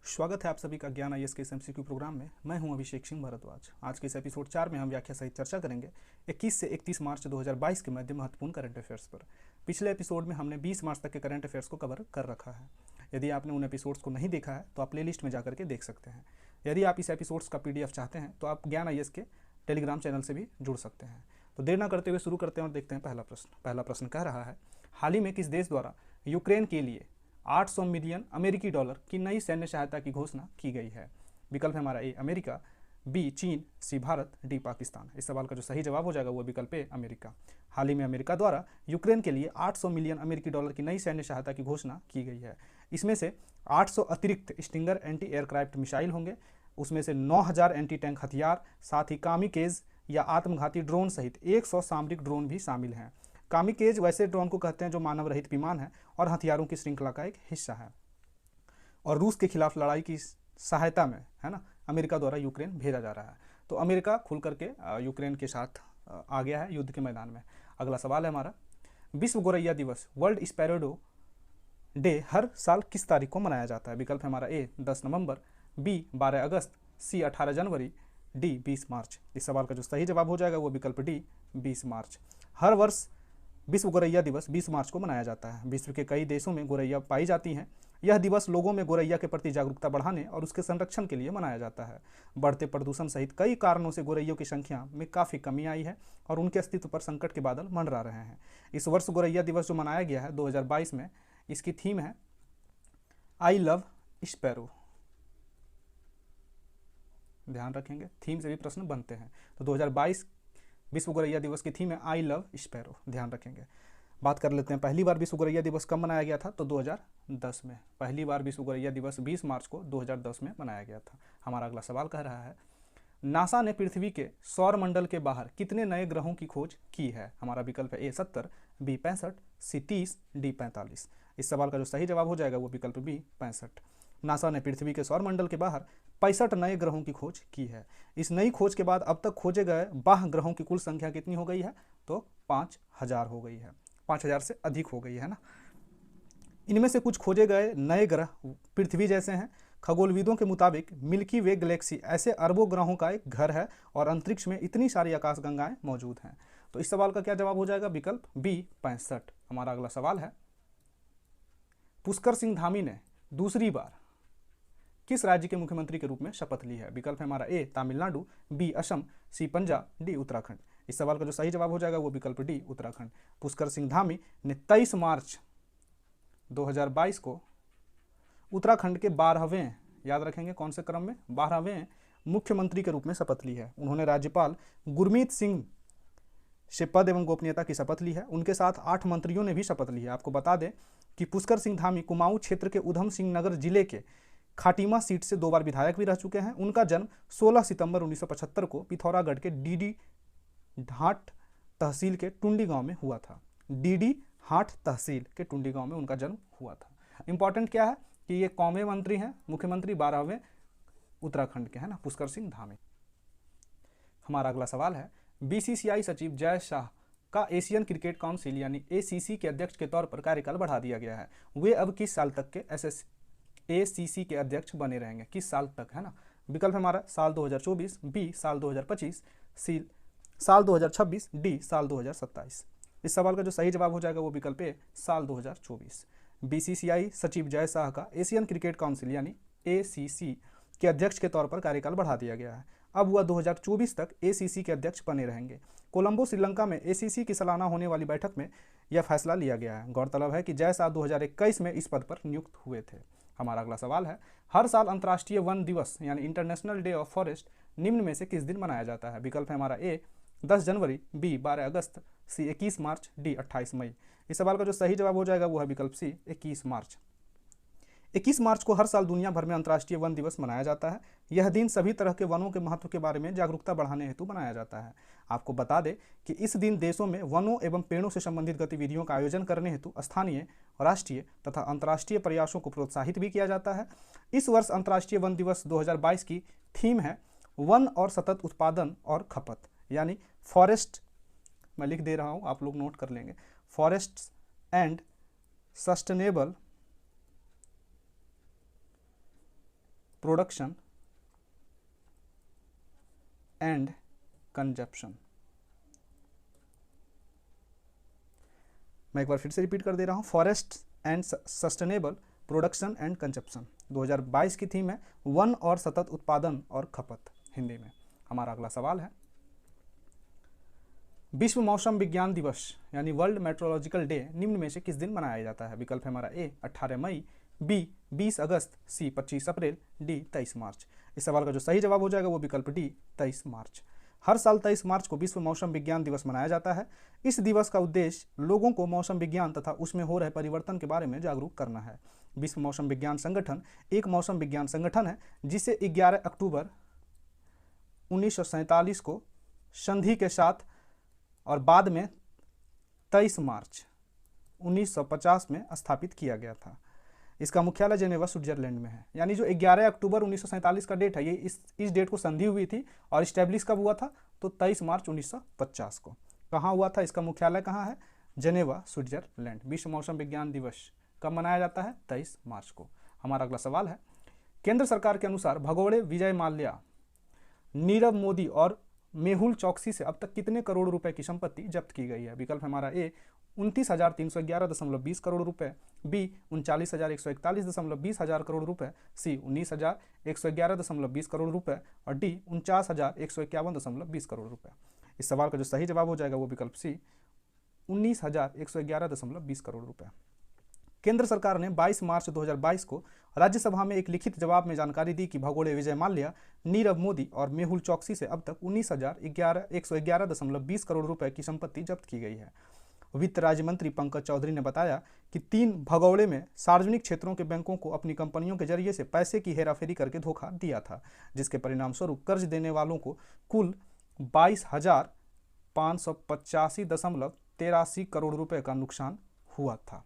स्वागत है आप सभी का ज्ञान आईएएस के इस एमसीक्यू प्रोग्राम में। मैं हूं अभिषेक सिंह भारद्वाज। आज के इस एपिसोड 4 में हम व्याख्या सहित चर्चा करेंगे 21 से 31 मार्च 2022 के मध्य महत्वपूर्ण करंट अफेयर्स पर। पिछले एपिसोड में हमने 20 मार्च तक के करंट अफेयर्स को कवर कर रखा है। यदि आपने उन एपिसोड्स को नहीं देखा है तो आप प्लेलिस्ट में जाकर के देख सकते हैं। यदि आप इस एपिसोड्स का PDF चाहते हैं तो आप ज्ञान आईएएस के टेलीग्राम चैनल से भी जुड़ सकते हैं। तो देर ना करते हुए शुरू करते हैं और देखते हैं पहला प्रश्न कह रहा है, हाल ही में किस देश द्वारा यूक्रेन के लिए 800 मिलियन अमेरिकी डॉलर की नई सैन्य सहायता की घोषणा की गई है? विकल्प है हमारा ए अमेरिका, बी चीन, सी भारत, डी पाकिस्तान। इस सवाल का जो सही जवाब हो जाएगा वो विकल्प ए अमेरिका। हाल ही में अमेरिका द्वारा यूक्रेन के लिए 800 मिलियन अमेरिकी डॉलर की नई सैन्य सहायता की घोषणा की गई है। इसमें से 800 अतिरिक्त स्टिंगर एंटी एयरक्राफ्ट मिसाइल होंगे, उसमें से 9000 एंटी टैंक हथियार, साथ ही कामिकेज या आत्मघाती ड्रोन सहित 100 सामरिक ड्रोन भी शामिल हैं। कामिकेज वैसे ड्रोन को कहते हैं जो मानव रहित विमान है और हथियारों की श्रृंखला का एक हिस्सा है, और रूस के खिलाफ लड़ाई की सहायता में है ना अमेरिका द्वारा यूक्रेन भेजा जा रहा है। तो अमेरिका खुल करके यूक्रेन के साथ आ गया है युद्ध के मैदान में। अगला सवाल है हमारा, विश्व गोरैया दिवस वर्ल्ड स्पैरो डे हर साल किस तारीख को मनाया जाता है? विकल्प है हमारा ए 10 नवंबर, बी 12 अगस्त, सी 18 जनवरी, डी 20 मार्च। इस सवाल का जो सही जवाब हो जाएगा वो विकल्प डी 20 मार्च। हर वर्ष विश्व गोरैया दिवस 20 मार्च को मनाया जाता है। विश्व के कई देशों में गोरैया पाई जाती हैं। यह दिवस लोगों में गोरैया के प्रति जागरूकता बढ़ाने और उसके संरक्षण के लिए मनाया जाता है। बढ़ते प्रदूषण सहित कई कारणों से गोरैयों की संख्या में काफ़ी कमी आई है और उनके अस्तित्व पर संकट के बादल मंडरा रहे हैं। इस वर्ष गोरैया दिवस जो मनाया गया है 2022 में, इसकी थीम है आई लव स्पैरो। ध्यान रखेंगे, थीम से भी प्रश्न बनते हैं। तो 2022 विश्व गोरैया दिवस की थीम है आई लव स्पैरो, ध्यान रखेंगे। बात कर लेते हैं पहली बार विश्व गोरैया दिवस कब मनाया गया था? तो 2010 में। पहली बार विश्व गोरैया दिवस 20 मार्च को 2010 में मनाया गया था। हमारा अगला सवाल कह रहा है, नासा ने पृथ्वी के सौर मंडल के बाहर कितने नए ग्रहों की खोज की है? हमारा विकल्प है ए 70, बी 65, सी 30, डी 45। इस सवाल का जो सही जवाब हो जाएगा वो विकल्प बी 65। नासा ने पृथ्वी के सौर मंडल के बाहर 65 नए ग्रहों की खोज की है। इस नई खोज के बाद अब तक खोजे गए बाह्य ग्रहों की कुल संख्या कितनी हो गई है? तो 5000 हो गई है, 5000 से अधिक हो गई है ना। इनमें से कुछ खोजे गए नए ग्रह पृथ्वी जैसे हैं। खगोलविदों के मुताबिक मिल्की वे गैलेक्सी ऐसे अरबों ग्रहों का एक घर है और अंतरिक्ष में इतनी सारी आकाशगंगाएं मौजूद हैं। तो इस सवाल का क्या जवाब हो जाएगा? विकल्प बी 65। हमारा अगला सवाल है, पुष्कर सिंह धामी ने दूसरी बार किस राज्य के मुख्यमंत्री के रूप में शपथ ली है? विकल्प है हमारा ए तमिलनाडु, बी असम, सी पंजाब, डी उत्तराखंड। इस सवाल का जो सही जवाब हो जाएगा वो विकल्प डी उत्तराखंड। पुष्कर सिंह धामी ने 23 मार्च 2022 को उत्तराखंड के 12वें, याद रखेंगे कौन से क्रम में, 12वें मुख्यमंत्री के रूप में शपथ ली है। उन्होंने राज्यपाल गुरमीत सिंह से पद एवं गोपनीयता की शपथ ली है। उनके साथ 8 मंत्रियों ने भी शपथ ली है। आपको बता दें कि पुष्कर सिंह धामी कुमाऊं क्षेत्र के उधम सिंह नगर जिले के खाटीमा सीट से 2 बार विधायक भी रह चुके हैं। उनका जन्म 16 सितंबर 1975 को पिथौरागढ़ के डीडी हाट तहसील के टुंडी गांव में हुआ था। डीडी हाट तहसील के टुंडी गांव में उनका जन्म हुआ था। इंपॉर्टेंट क्या है कि ये कौमे मंत्री हैं, मुख्यमंत्री 12वें उत्तराखंड के हैं ना, पुष्कर सिंह धामी। हमारा अगला सवाल है, बीसीसीआई सचिव जय शाह का एशियन क्रिकेट काउंसिल यानी ACC के अध्यक्ष के तौर पर कार्यकाल बढ़ा दिया गया है। वे अब किस साल तक के ACC के अध्यक्ष बने रहेंगे? किस साल तक, है ना। विकल्प हमारा साल 2024, बी साल 2025, सी साल 2026, डी साल 2027। इस सवाल का जो सही जवाब हो जाएगा वो विकल्प ए साल 2024। बीसीसीआई सचिव जय शाह का एशियन क्रिकेट काउंसिल यानी ACC के अध्यक्ष के तौर पर कार्यकाल बढ़ा दिया गया है। अब वह 2024 तक ACC के अध्यक्ष बने रहेंगे। कोलंबो श्रीलंका में ACC की सालाना होने वाली बैठक में यह फैसला लिया गया है। गौरतलब है कि जय शाह 2021 में इस पद पर नियुक्त हुए थे। हमारा अगला सवाल है, हर साल अंतर्राष्ट्रीय वन दिवस यानी इंटरनेशनल डे ऑफ फॉरेस्ट निम्न में से किस दिन मनाया जाता है? विकल्प है हमारा ए 10 जनवरी, बी 12 अगस्त, सी 21 मार्च, डी 28 मई। इस सवाल का जो सही जवाब हो जाएगा वो है विकल्प सी 21 मार्च। 21 मार्च को हर साल दुनिया भर में अंतर्राष्ट्रीय वन दिवस मनाया जाता है। यह दिन सभी तरह के वनों के महत्व के बारे में जागरूकता बढ़ाने हेतु बनाया जाता है। आपको बता दें कि इस दिन देशों में वनों एवं पेड़ों से संबंधित गतिविधियों का आयोजन करने हेतु स्थानीय, राष्ट्रीय तथा अंतर्राष्ट्रीय प्रयासों को प्रोत्साहित भी किया जाता है। इस वर्ष अंतर्राष्ट्रीय वन दिवस 2022 की थीम है वन और सतत उत्पादन और खपत, यानी फॉरेस्ट, मैं लिख दे रहा हूँ आप लोग नोट कर लेंगे, forest and sustainable production and consumption. मैं एक बार फिर से रिपीट कर दे रहा हूँ, forest and sustainable production and consumption. 2022 की थीम है वन और सतत उत्पादन और खपत हिंदी में। हमारा अगला सवाल है, विश्व मौसम विज्ञान दिवस यानी वर्ल्ड मेट्रोलॉजिकल डे निम्न में से किस दिन मनाया जाता है? विकल्प है हमारा ए 18 मई, बी 20 अगस्त, सी 25 अप्रैल, डी 23 मार्च। इस सवाल का जो सही जवाब हो जाएगा वो विकल्प डी 23 मार्च। हर साल 23 मार्च को विश्व मौसम विज्ञान दिवस मनाया जाता है। इस दिवस का उद्देश्य लोगों को मौसम विज्ञान तथा उसमें हो रहे परिवर्तन के बारे में जागरूक करना है। विश्व मौसम विज्ञान संगठन एक मौसम विज्ञान संगठन है जिसे 11 अक्टूबर 1947 को संधि के साथ और बाद में 23 मार्च 1950 में स्थापित किया गया था। इसका मुख्यालय जेनेवा स्विट्जरलैंड में है। यानी जो 11 अक्टूबर 1947 का डेट है, ये इस डेट को संधि हुई थी और इस्टेब्लिश कब हुआ था? तो 23 मार्च 1950 को। कहाँ हुआ था? इसका मुख्यालय कहाँ है? Geneva Switzerland. विश्व मौसम विज्ञान दिवस कब मनाया जाता है? 23 मार्च को। हमारा अगला सवाल है, केंद्र सरकार के अनुसार भगोड़े विजय माल्या, नीरव मोदी और मेहुल चौकसी से अब तक कितने करोड़ रुपए की संपत्ति जब्त की गई है? विकल्प हमारा ए 29,311.20 करोड़ रुपए, बी 39,141.20 हजार करोड़ रुपए, सी 19,111.20 करोड़ रुपए और डी 49,151.20 करोड़ रुपए। इस सवाल का जो सही जवाब हो जाएगा वो विकल्प सी 19,111.20 करोड़ रुपए। केंद्र सरकार ने 22 मार्च 2022 को राज्यसभा में एक लिखित जवाब में जानकारी दी कि भगोड़े विजय माल्या, नीरव मोदी और मेहुल चौकसी से अब तक 19,111.20 करोड़ रुपए की संपत्ति जब्त की गई है। वित्त राज्य मंत्री पंकज चौधरी ने बताया कि 3 भगोड़े में सार्वजनिक क्षेत्रों के बैंकों को अपनी कंपनियों के जरिए से पैसे की हेराफेरी करके धोखा दिया था, जिसके परिणाम स्वरूप कर्ज देने वालों को कुल 22,585.83 करोड़ रुपए का नुकसान हुआ था।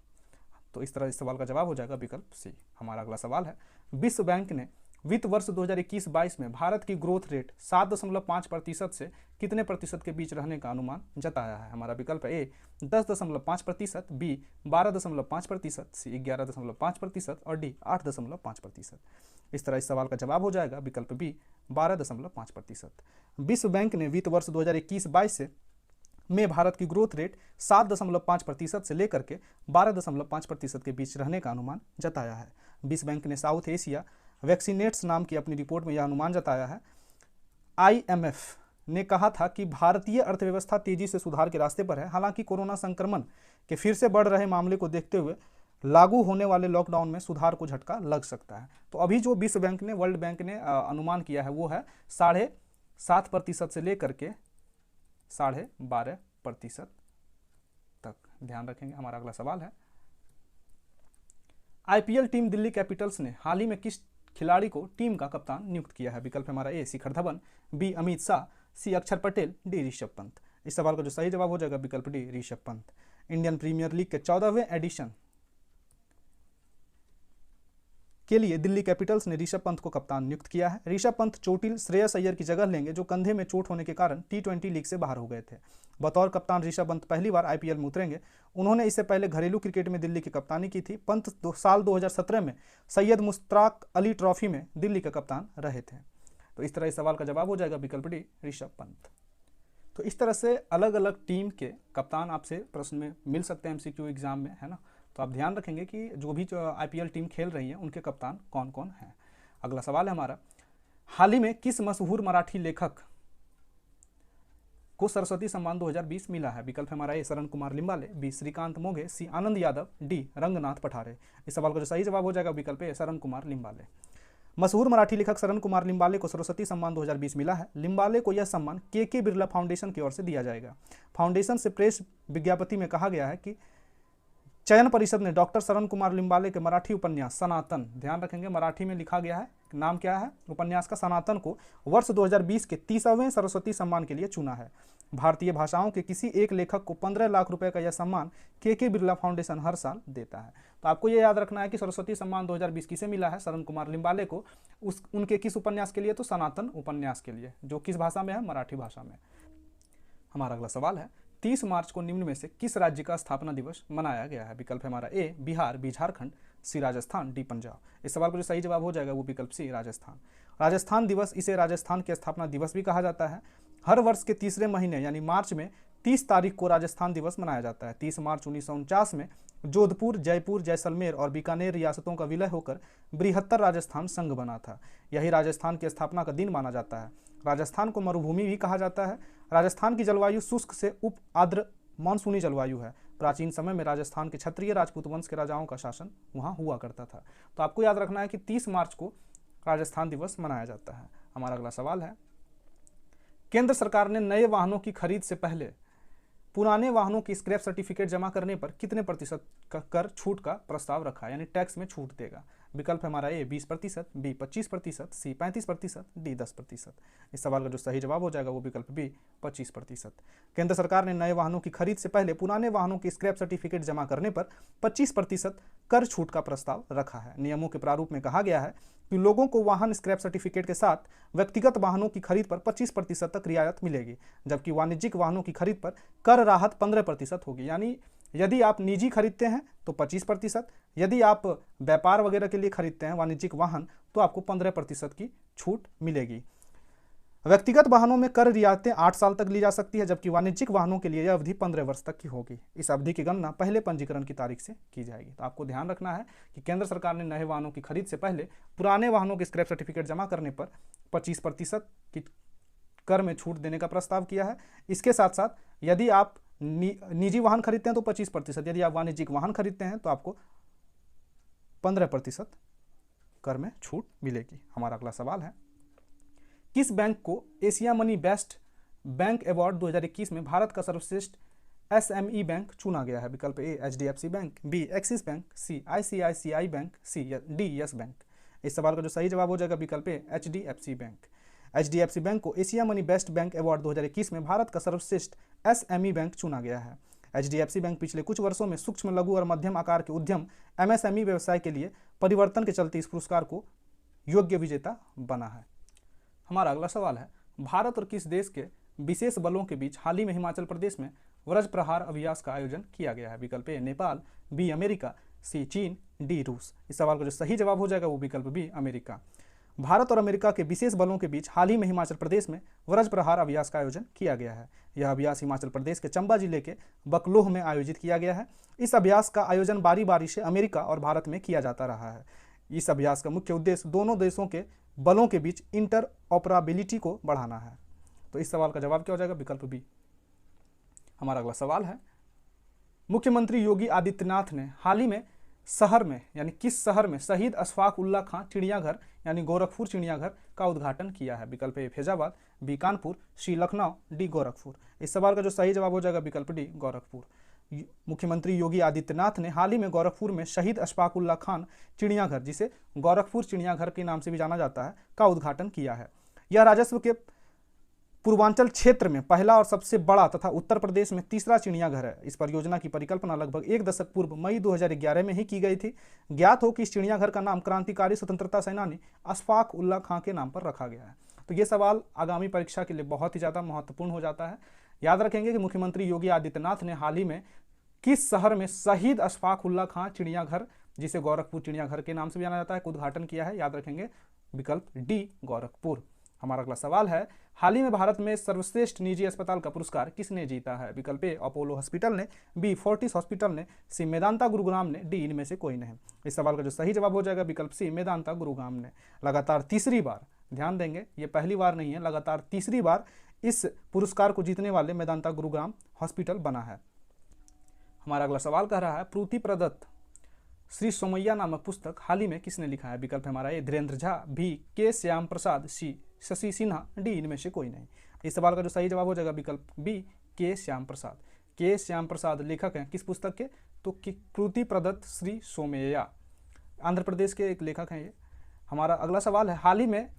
तो इस तरह इस सवाल का जवाब हो जाएगा विकल्प सी। हमारा अगला सवाल है, विश्व बैंक ने वित्त वर्ष 2021-22 में भारत की ग्रोथ रेट 7.5% से कितने प्रतिशत के बीच रहने का अनुमान जताया है? हमारा विकल्प है ए 10.5%, बी 12.5%, सी 11.5% और डी 8.5%। इस तरह इस सवाल का जवाब हो जाएगा विकल्प बी 12.5%। विश्व बैंक ने वित्त वर्ष 2021-22 में भारत की ग्रोथ रेट 7.5% से लेकर के 12.5% के बीच रहने का अनुमान जताया है। विश्व बैंक ने साउथ एशिया वैक्सीनेट्स नाम की अपनी रिपोर्ट में यह अनुमान जताया है। IMF ने कहा था कि भारतीय अर्थव्यवस्था तेजी से सुधार के रास्ते पर है। हालांकि कोरोना संक्रमण के फिर से बढ़ रहे मामले को देखते हुए लागू होने वाले लॉकडाउन में सुधार को झटका लग सकता है। तो अभी जो विश्व बैंक ने, वर्ल्ड बैंक ने अनुमान किया है वो है 7.5% से लेकर के 12.5% तक। ध्यान रखेंगे। हमारा अगला सवाल है, IPL टीम दिल्ली कैपिटल्स ने हाल ही में किस खिलाड़ी को टीम का कप्तान नियुक्त किया है? विकल्प हमारा ए शिखर धवन, बी अमित शाह, सी अक्षर पटेल, डी ऋषभ पंत। इस सवाल का जो सही जवाब हो जाएगा विकल्प D Rishabh Pant. Indian Premier League के 14वें एडिशन के लिए दिल्ली कैपिटल्स ने ऋषभ पंत को कप्तान नियुक्त किया है। ऋषभ पंत चोटिल श्रेयस अय्यर की जगह लेंगे, जो कंधे में चोट होने के कारण T20 लीग से बाहर हो गए थे। बतौर कप्तान ऋषभ पंत पहली बार IPL में उतरेंगे। उन्होंने इससे पहले घरेलू क्रिकेट में दिल्ली की कप्तानी की थी। पंत साल 2017 में सैयद मुश्ताक अली ट्रॉफी में दिल्ली के कप्तान रहे थे। तो इस तरह इस सवाल का जवाब हो जाएगा विकल्प डी ऋषभ पंत। तो इस तरह से अलग अलग टीम के कप्तान आपसे प्रश्न में मिल सकते हैं MCQ एग्जाम में, है ना। तो आप ध्यान रखेंगे कि जो भी IPL टीम खेल रही है उनके कप्तान कौन कौन हैं। अगला सवाल है हमारा, हाल ही में किस मशहूर मराठी लेखक को सरस्वती सम्मान 2020 मिला है? विकल्प हमारा ए शरण कुमार लिम्बाले, बी श्रीकांत मोघे, सी आनंद यादव, डी रंगनाथ पठारे। इस सवाल का जो सही जवाब हो जाएगा विकल्प ए शरण कुमार लिम्बाले। मशहूर मराठी लेखक शरण कुमार लिम्बाले को सरस्वती सम्मान 2020 मिला है। लिम्बाले को यह सम्मान के बिरला फाउंडेशन की ओर से दिया जाएगा। फाउंडेशन से प्रेस विज्ञप्ति में कहा गया है कि चयन परिषद ने डॉक्टर शरण कुमार लिम्बाले के मराठी उपन्यास सनातन, ध्यान रखेंगे मराठी में लिखा गया है, नाम क्या है उपन्यास का, सनातन को वर्ष 2020 के 30वें सरस्वती सम्मान के लिए चुना है। भारतीय भाषाओं के किसी एक लेखक को 15 लाख रुपए का यह सम्मान के बिरला फाउंडेशन हर साल देता है। तो आपको यह याद रखना है कि सरस्वती सम्मान 2020 किसे मिला है? शरण कुमार लिम्बाले को। उनके किस उपन्यास के लिए? तो सनातन उपन्यास के लिए, जो किस भाषा में है? मराठी भाषा में। हमारा अगला सवाल है, 30 मार्च को निम्न में से किस राज्य का स्थापना दिवस मनाया गया है? विकल्प है हमारा ए बिहार, बी झारखंड, सी राजस्थान, डी पंजाब। इस सवाल का जो सही जवाब हो जाएगा वो विकल्प सी राजस्थान। राजस्थान दिवस, इसे राजस्थान के स्थापना दिवस भी कहा जाता है। हर वर्ष के तीसरे महीने यानी मार्च में 30 तारीख को राजस्थान दिवस मनाया जाता है। 30 मार्च 1949 में जोधपुर, जयपुर, जैसलमेर और बीकानेर रियासतों का विलय होकर बृहत्तर राजस्थान संघ बना था। यही राजस्थान की स्थापना का दिन माना जाता है। राजस्थान को मरुभूमि भी कहा जाता है। राजस्थान की जलवायु शुष्क से उप आर्द्र मानसूनी जलवायु है। प्राचीन समय में राजस्थान के क्षत्रिय राजपूत वंश के राजाओं का शासन वहाँ हुआ करता था। तो आपको याद रखना है कि 30 मार्च को राजस्थान दिवस मनाया जाता है। हमारा अगला सवाल है, केंद्र सरकार ने नए वाहनों की खरीद से पहले पुराने वाहनों की स्क्रैप सर्टिफिकेट जमा करने पर कितने प्रतिशत का कर छूट का प्रस्ताव रखा है, यानी टैक्स में छूट देगा? विकल्प है हमारा ए 20%, बी 25%, सी 35%, डी 10%। इस सवाल का जो सही जवाब हो जाएगा वो विकल्प बी 25%। केंद्र सरकार ने नए वाहनों की खरीद से पहले पुराने वाहनों की स्क्रैप सर्टिफिकेट जमा करने पर 25% कर छूट का प्रस्ताव रखा है। नियमों के प्रारूप में कहा गया है कि लोगों को वाहन स्क्रैप सर्टिफिकेट के साथ व्यक्तिगत वाहनों की खरीद पर 25% तक रियायत मिलेगी, जबकि वाणिज्यिक वाहनों की खरीद पर कर राहत 15% होगी। यानी यदि आप निजी खरीदते हैं तो 25%, यदि आप व्यापार वगैरह के लिए खरीदते हैं वाणिज्यिक वाहन तो आपको 15% की छूट मिलेगी। व्यक्तिगत वाहनों में कर रियायतें 8 साल तक ली जा सकती है, जबकि वाणिज्यिक वाहनों के लिए यह अवधि 15 वर्ष तक की होगी। इस अवधि की गणना पहले पंजीकरण की तारीख से की जाएगी। तो आपको ध्यान रखना है कि केंद्र सरकार ने नए वाहनों की खरीद से पहले पुराने वाहनों के स्क्रैप सर्टिफिकेट जमा करने पर 25% की कर में छूट देने का प्रस्ताव किया है। इसके साथ साथ यदि आप निजी वाहन खरीदते हैं तो 25%, यदि आप वाणिज्यिक वाहन खरीदते हैं तो आपको 15% कर में छूट मिलेगी। हमारा अगला सवाल है, किस बैंक को Asia money best bank award 2021 में भारत का सर्वश्रेष्ठ एसएमई बैंक चुना गया है? विकल्प A HDFC bank, B Axis bank, C ICICI bank, C D Yes bank. इस सवाल का जो सही जवाब हो जाएगा विकल्प A HDFC bank. HDFC bank को Asia money best bank award 2021 में भारत का सर्वश्रेष्ठ एसएमई बैंक चुना गया है। एचडीएफसी बैंक पिछले कुछ वर्षों में सूक्ष्म, लघु और मध्यम आकार के उद्यम एमएसएमई व्यवसाय के लिए परिवर्तन के चलते इस पुरस्कार को योग्य विजेता बना है। हमारा अगला सवाल है, भारत और किस देश के विशेष बलों के बीच हाल ही में हिमाचल प्रदेश में वज्र प्रहार अभ्यास का आयोजन किया गया है? विकल्प ए नेपाल, बी अमेरिका, सी चीन, डी रूस। इस सवाल का जो सही जवाब हो जाएगा वो विकल्प बी अमेरिका। भारत और अमेरिका के विशेष बलों के बीच हाल ही में हिमाचल प्रदेश में वज्र प्रहार अभ्यास का आयोजन किया गया है। यह अभ्यास हिमाचल प्रदेश के चंबा जिले के बकलोह में आयोजित किया गया है। इस अभ्यास का आयोजन बारी बारी से अमेरिका और भारत में किया जाता रहा है। इस अभ्यास का मुख्य उद्देश्य दोनों देशों के बलों के बीच इंटर ऑपरेबिलिटी को बढ़ाना है। तो इस सवाल का जवाब क्या हो जाएगा? विकल्प बी। हमारा अगला सवाल है, मुख्यमंत्री योगी आदित्यनाथ ने हाल ही में शहर में यानी किस शहर में शहीद अशफाक उल्ला खां चिड़ियाघर यानी गोरखपुर चिड़ियाघर का उद्घाटन किया है? विकल्प ए फैजाबाद, बी कानपुर, सी लखनऊ, डी गोरखपुर। इस सवाल का जो सही जवाब हो जाएगा विकल्प डी गोरखपुर। मुख्यमंत्री योगी आदित्यनाथ ने हाल ही में गोरखपुर में शहीद अशफाक उल्ला खान चिड़ियाघर, जिसे गोरखपुर चिड़ियाघर के नाम से भी जाना जाता है, का उद्घाटन किया है। यह राजस्व के पूर्वांचल क्षेत्र में पहला और सबसे बड़ा तथा उत्तर प्रदेश में तीसरा चिड़ियाघर है। इस परियोजना की परिकल्पना लगभग 1 दशक पूर्व मई 2011 में ही की गई थी। ज्ञात हो कि इस चिड़ियाघर का नाम क्रांतिकारी स्वतंत्रता सेनानी अशफाक उल्ला खां के नाम पर रखा गया है। तो ये सवाल आगामी परीक्षा के लिए बहुत ही ज़्यादा महत्वपूर्ण हो जाता है। याद रखेंगे कि मुख्यमंत्री योगी आदित्यनाथ ने हाल ही में किस शहर में शहीद अशफाक उल्ला खां चिड़ियाघर, जिसे गोरखपुर चिड़ियाघर के नाम से भी जाना जाता है, उद्घाटन किया है? याद रखेंगे विकल्प डी गोरखपुर। हमारा अगला सवाल है, हाल ही में भारत में सर्वश्रेष्ठ निजी अस्पताल का पुरस्कार किसने जीता है? विकल्प ए अपोलो हॉस्पिटल ने, बी फोर्टिस हॉस्पिटल ने, सी मेदांता गुरुग्राम ने, डी इनमें से कोई नहीं। इस सवाल का जो सही जवाब हो जाएगा विकल्प सी मेदांता गुरुग्राम ने। लगातार तीसरी बार, ध्यान देंगे ये पहली बार नहीं है, लगातार तीसरी बार इस पुरस्कार को जीतने वाले मेदांता गुरुग्राम हॉस्पिटल बना है। हमारा अगला सवाल कह रहा है, प्रीति प्रदत्त श्री सोमैया नामक पुस्तक हाल ही में किसने लिखा है? विकल्प हमारा ए धीरेन्द्र झा, बी के श्याम प्रसाद, सी शशि सिन्हा, डी इनमें से कोई नहीं। इस सवाल का जो सही जवाब हो जाएगा विकल्प बी के श्याम प्रसाद। के श्याम प्रसाद लेखक हैं किस पुस्तक के? तो प्रीति प्रदत्त श्री सोमैया, आंध्र प्रदेश के एक लेखक हैं ये। हमारा अगला सवाल है, हाल ही में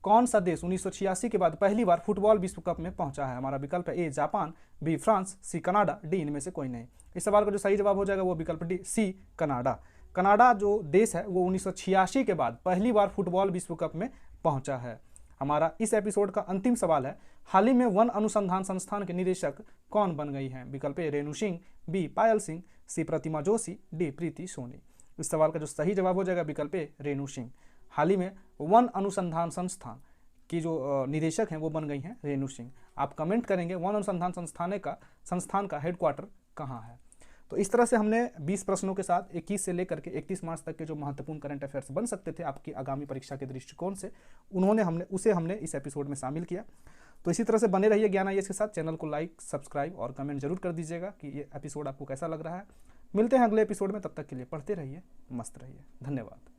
कौन सा देश 1986 के बाद पहली बार फुटबॉल विश्व कप में पहुंचा है? हमारा विकल्प है A Japan, B France, C Canada, D इनमें से कोई नहीं। इस सवाल का जो सही जवाब हो जाएगा वो विकल्प डी सी कनाडा। कनाडा जो देश है वो 1986 के बाद पहली बार फुटबॉल विश्व कप में पहुंचा है। हमारा इस एपिसोड का अंतिम सवाल है, हाल ही में वन अनुसंधान संस्थान के निदेशक कौन बन गई हैं? विकल्प ए रेणु सिंह, बी पायल सिंह, सी प्रतिमा जोशी, डी प्रीति सोनी। इस सवाल का जो सही जवाब हो जाएगा विकल्प ए रेणु सिंह। हाल ही में वन अनुसंधान संस्थान की जो निदेशक हैं वो बन गई हैं रेणु सिंह। आप कमेंट करेंगे वन अनुसंधान संस्थान का हेडक्वार्टर कहाँ है। तो इस तरह से हमने 20 प्रश्नों के साथ 21 से लेकर के 31 मार्च तक के जो महत्वपूर्ण करंट अफेयर्स बन सकते थे आपकी आगामी परीक्षा के दृष्टिकोण से, हमने इस एपिसोड में शामिल किया। तो इसी तरह से बने रहिए ज्ञान आईएएस के साथ। चैनल को लाइक, सब्सक्राइब और कमेंट जरूर कर दीजिएगा कि ये एपिसोड आपको कैसा लग रहा है। मिलते हैं अगले एपिसोड में, तब तक के लिए पढ़ते रहिए, मस्त रहिए। धन्यवाद।